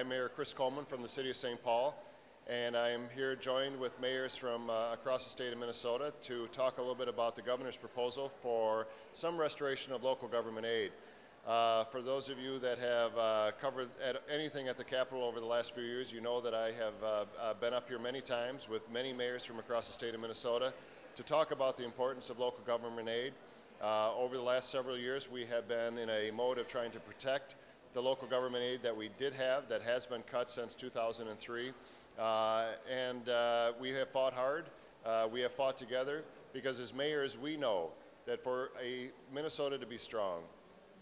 I'm Mayor Coleman from the City of St. Paul, and I am here joined with mayors from across the state of Minnesota to talk a little bit about the governor's proposal for some restoration of local government aid. For those of you that have covered anything at the Capitol over the last few years, you know that I have been up here many times with many mayors from across the state of Minnesota to talk about the importance of local government aid. Over the last several years, we have been in a mode of trying to protect the local government aid that we did have, that has been cut since 2003. We have fought hard. We have fought together because as mayors, we know that for Minnesota to be strong,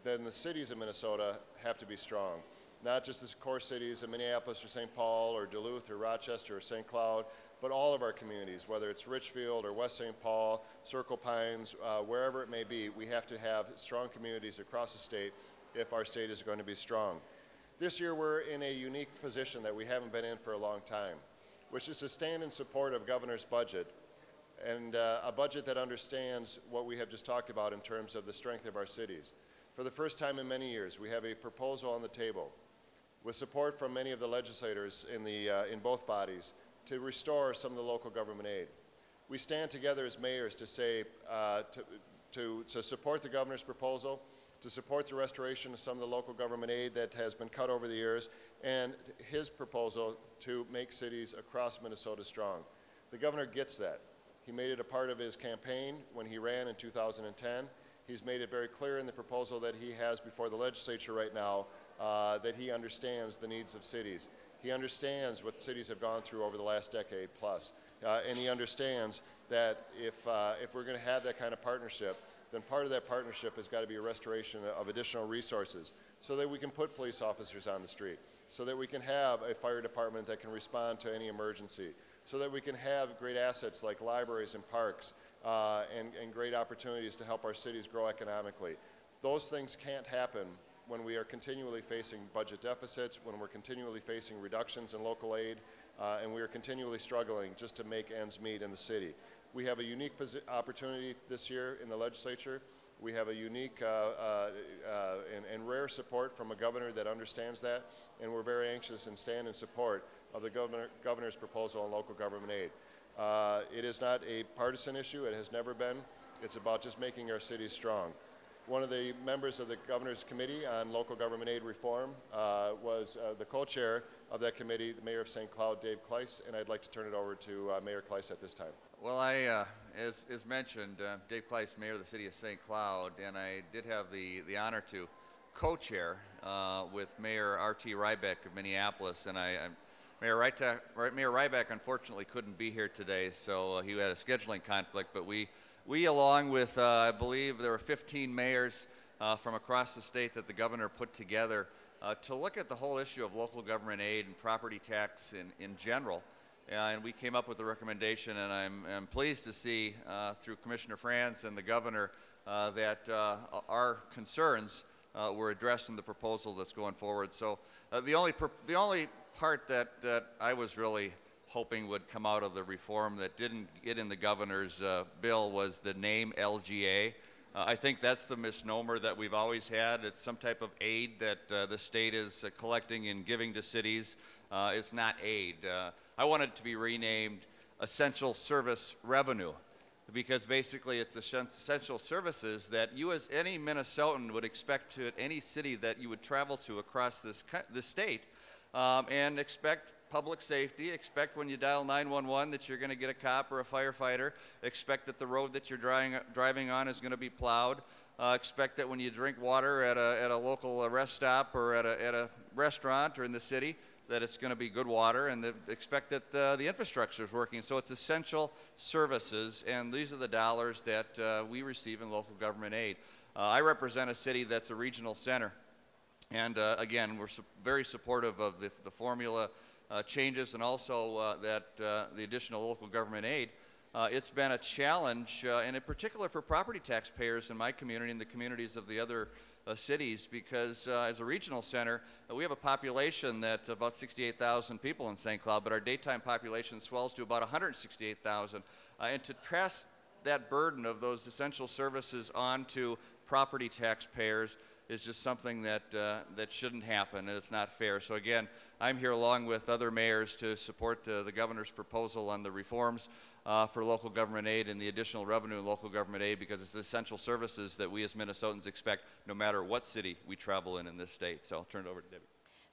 then the cities of Minnesota have to be strong. Not just the core cities of Minneapolis or St. Paul or Duluth or Rochester or St. Cloud, but all of our communities, whether it's Richfield or West St. Paul, Circle Pines, wherever it may be, we have to have strong communities across the state if our state is going to be strong. This year we're in a unique position that we haven't been in for a long time, which is to stand in support of governor's budget and a budget that understands what we have just talked about in terms of the strength of our cities. For the first time in many years, we have a proposal on the table with support from many of the legislators in both bodies to restore some of the local government aid. We stand together as mayors to say, to support the governor's proposal, to support the restoration of some of the local government aid that has been cut over the years, and his proposal to make cities across Minnesota strong. The governor gets that. He made it a part of his campaign when he ran in 2010. He's made it very clear in the proposal that he has before the legislature right now that he understands the needs of cities. He understands what cities have gone through over the last decade plus. And he understands that if we're going to have that kind of partnership, then part of that partnership has got to be a restoration of additional resources so that we can put police officers on the street, so that we can have a fire department that can respond to any emergency, so that we can have great assets like libraries and parks and great opportunities to help our cities grow economically. Those things can't happen when we are continually facing budget deficits, when we're continually facing reductions in local aid, and we are continually struggling just to make ends meet in the city. We have a unique opportunity this year in the legislature. We have a unique and rare support from a governor that understands that, and we're very anxious and stand in support of the governor's proposal on local government aid. It is not a partisan issue. It has never been. It's about just making our cities strong. One of the members of the Governor's Committee on Local Government Aid Reform was the co-chair of that committee, the Mayor of St. Cloud, Dave Kleiss, and I'd like to turn it over to Mayor Kleiss at this time. Well, as mentioned, Dave Kleiss, Mayor of the City of St. Cloud, and I did have the honor to co-chair with Mayor R.T. Ryback of Minneapolis, and Mayor Ryback unfortunately couldn't be here today, so he had a scheduling conflict, but we along with, I believe there were 15 mayors from across the state that the governor put together to look at the whole issue of local government aid and property tax in general. And we came up with a recommendation, and I'm pleased to see through Commissioner Franz and the governor that our concerns were addressed in the proposal that's going forward. So the only part that I was really hoping would come out of the reform that didn't get in the governor's bill was the name LGA. I think that's the misnomer that we've always had. It's some type of aid that the state is collecting and giving to cities. It's not aid. I want it to be renamed Essential Service Revenue, because basically it's essential services that you as any Minnesotan would expect to at any city that you would travel to across this state, and expect public safety, expect when you dial 911 that you're going to get a cop or a firefighter, expect that the road that you're driving on is going to be plowed, expect that when you drink water at a local rest stop or at a restaurant or in the city, that it's going to be good water, and expect that the infrastructure is working. So it's essential services, and these are the dollars that we receive in local government aid. I represent a city that's a regional center, and again, we're very supportive of the formula changes, and also that the additional local government aid. It's been a challenge, and in particular for property taxpayers in my community and the communities of the other cities, because as a regional center, we have a population that's about 68,000 people in St. Cloud, but our daytime population swells to about 168,000. And to press that burden of those essential services onto property taxpayers is just something that, that shouldn't happen, and it's not fair. So again, I'm here along with other mayors to support the governor's proposal on the reforms for local government aid and the additional revenue in local government aid, because it's essential services that we as Minnesotans expect no matter what city we travel in this state. So I'll turn it over to Debbie.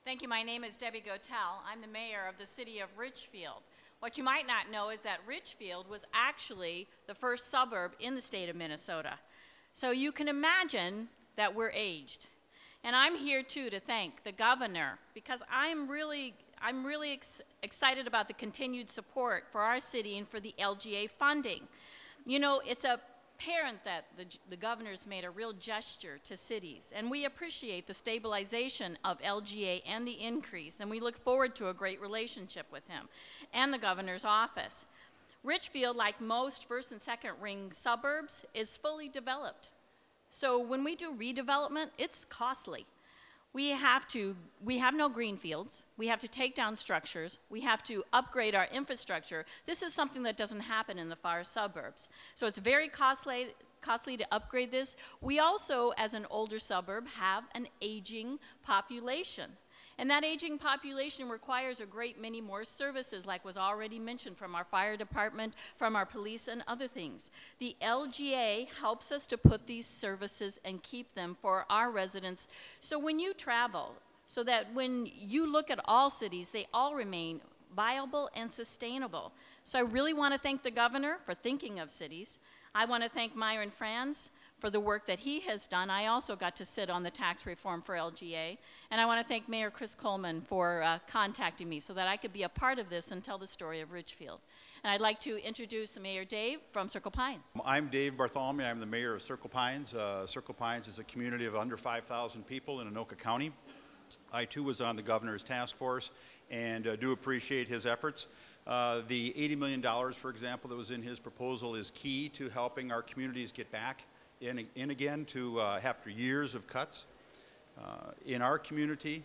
Thank you. My name is Debbie Goetz. I'm the mayor of the city of Richfield. What you might not know is that Richfield was actually the first suburb in the state of Minnesota. So you can imagine that we're aged. And I'm here too to thank the governor, because I'm really excited about the continued support for our city and for the LGA funding. You know, it's apparent that the governor's made a real gesture to cities, and we appreciate the stabilization of LGA and the increase, and we look forward to a great relationship with him and the governor's office. Richfield, like most first and second ring suburbs, is fully developed. So when we do redevelopment, it's costly. We have no green fields. We have to take down structures. We have to upgrade our infrastructure. This is something that doesn't happen in the far suburbs. So it's very costly to upgrade this. We also, as an older suburb, have an aging population. And that aging population requires a great many more services, like was already mentioned, from our fire department, from our police, and other things. The LGA helps us to put these services and keep them for our residents. So when you travel, so that when you look at all cities, they all remain viable and sustainable. So I really want to thank the governor for thinking of cities. I want to thank Myron Franz for the work that he has done. I also got to sit on the tax reform for LGA. And I want to thank Mayor Chris Coleman for contacting me so that I could be a part of this and tell the story of Richfield. And I'd like to introduce the Mayor Dave from Circle Pines. I'm Dave Bartholomew. I'm the mayor of Circle Pines. Circle Pines is a community of under 5,000 people in Anoka County. I too was on the governor's task force and do appreciate his efforts. The $80 million, for example, that was in his proposal is key to helping our communities get back in again to after years of cuts. In our community,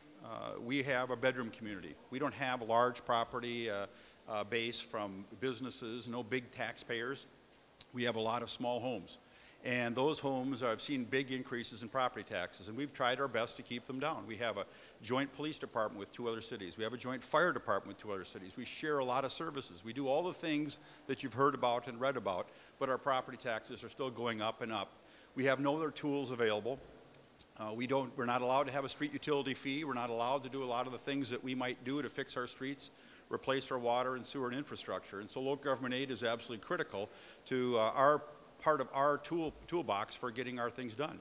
we have a bedroom community. We don't have a large property base from businesses, no big taxpayers. We have a lot of small homes. And those homes, I've seen big increases in property taxes, and we've tried our best to keep them down. We have a joint police department with 2 other cities. We have a joint fire department with 2 other cities. We share a lot of services. We do all the things that you've heard about and read about, but our property taxes are still going up and up. We have no other tools available. We're not allowed to have a street utility fee. We're not allowed to do a lot of the things that we might do to fix our streets, replace our water and sewer and infrastructure. And so local government aid is absolutely critical to part of our toolbox for getting our things done.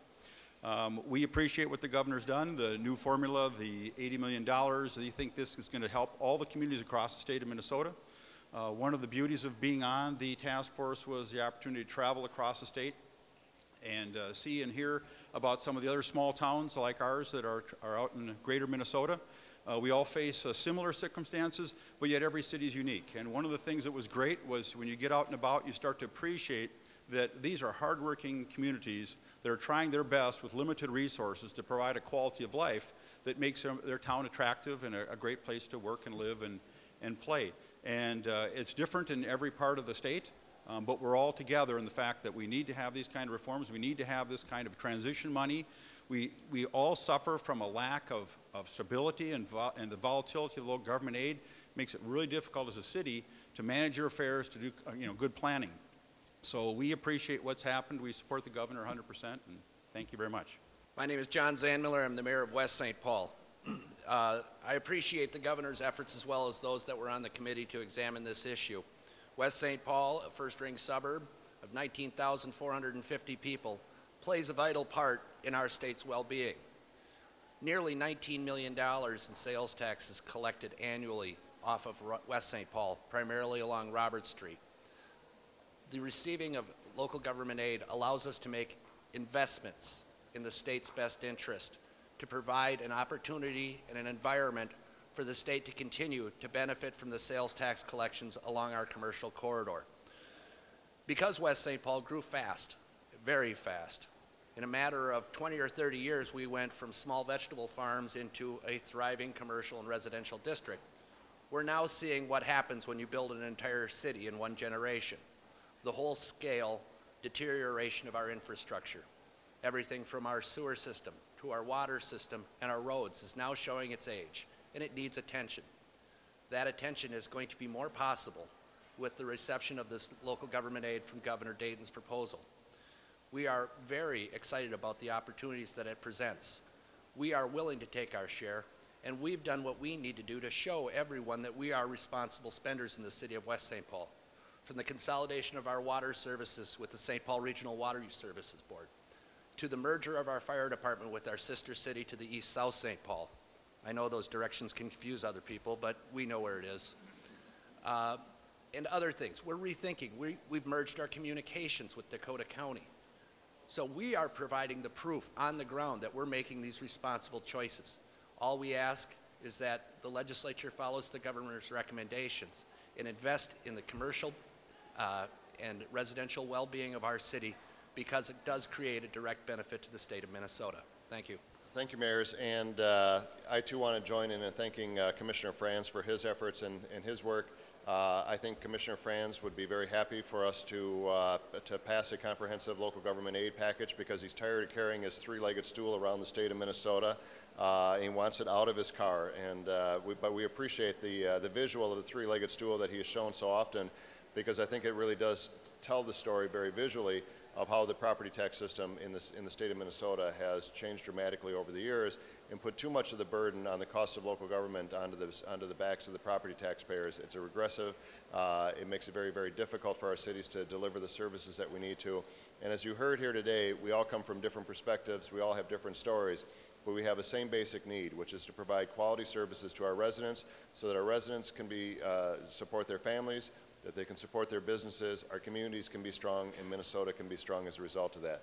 We appreciate what the governor's done, the new formula, the $80 million. We think this is going to help all the communities across the state of Minnesota. One of the beauties of being on the task force was the opportunity to travel across the state and see and hear about some of the other small towns like ours that are out in greater Minnesota. We all face similar circumstances, but yet every city is unique. And one of the things that was great was when you get out and about, you start to appreciate that these are hardworking communities that are trying their best with limited resources to provide a quality of life that makes their town attractive and a great place to work and live and play. And it's different in every part of the state, but we're all together in the fact that we need to have these kind of reforms. We need to have this kind of transition money. We all suffer from a lack of stability, and the volatility of local government aid makes it really difficult as a city to manage your affairs, to do good planning. So we appreciate what's happened. We support the governor 100%, and thank you very much. My name is John Zandmiller. I'm the mayor of West St. Paul. I appreciate the governor's efforts as well as those that were on the committee to examine this issue. West St. Paul, a first-ring suburb of 19,450 people, plays a vital part in our state's well-being. Nearly $19 million in sales taxes collected annually off of West St. Paul, primarily along Robert Street. The receiving of local government aid allows us to make investments in the state's best interest to provide an opportunity and an environment for the state to continue to benefit from the sales tax collections along our commercial corridor. Because West St. Paul grew fast, very fast, in a matter of 20 or 30 years, we went from small vegetable farms into a thriving commercial and residential district. We're now seeing what happens when you build an entire city in one generation. The whole scale deterioration of our infrastructure. Everything from our sewer system to our water system and our roads is now showing its age, and it needs attention. That attention is going to be more possible with the reception of this local government aid from Governor Dayton's proposal. We are very excited about the opportunities that it presents. We are willing to take our share, and we've done what we need to do to show everyone that we are responsible spenders in the city of West St. Paul. From the consolidation of our water services with the St. Paul Regional Water Services Board, to the merger of our fire department with our sister city to the east-south St. Paul. I know those directions can confuse other people, but we know where it is. And other things. We're rethinking. We've merged our communications with Dakota County. So we are providing the proof on the ground that we're making these responsible choices. All we ask is that the legislature follows the governor's recommendations and invest in the commercial and residential well-being of our city, because it does create a direct benefit to the state of Minnesota. Thank you. Thank you, Mayors. And I too want to join in thanking Commissioner Franz for his efforts and his work. I think Commissioner Franz would be very happy for us to pass a comprehensive local government aid package, because he's tired of carrying his three-legged stool around the state of Minnesota. He wants it out of his car. And but we appreciate the visual of the three-legged stool that he has shown so often, because I think it really does tell the story very visually of how the property tax system in the state of Minnesota has changed dramatically over the years and put too much of the burden on the cost of local government onto the backs of the property taxpayers. It's a regressive. It makes it very, very difficult for our cities to deliver the services that we need to. And as you heard here today, we all come from different perspectives. We all have different stories. But we have the same basic need, which is to provide quality services to our residents so that our residents can support their families, that they can support their businesses, our communities can be strong, and Minnesota can be strong as a result of that.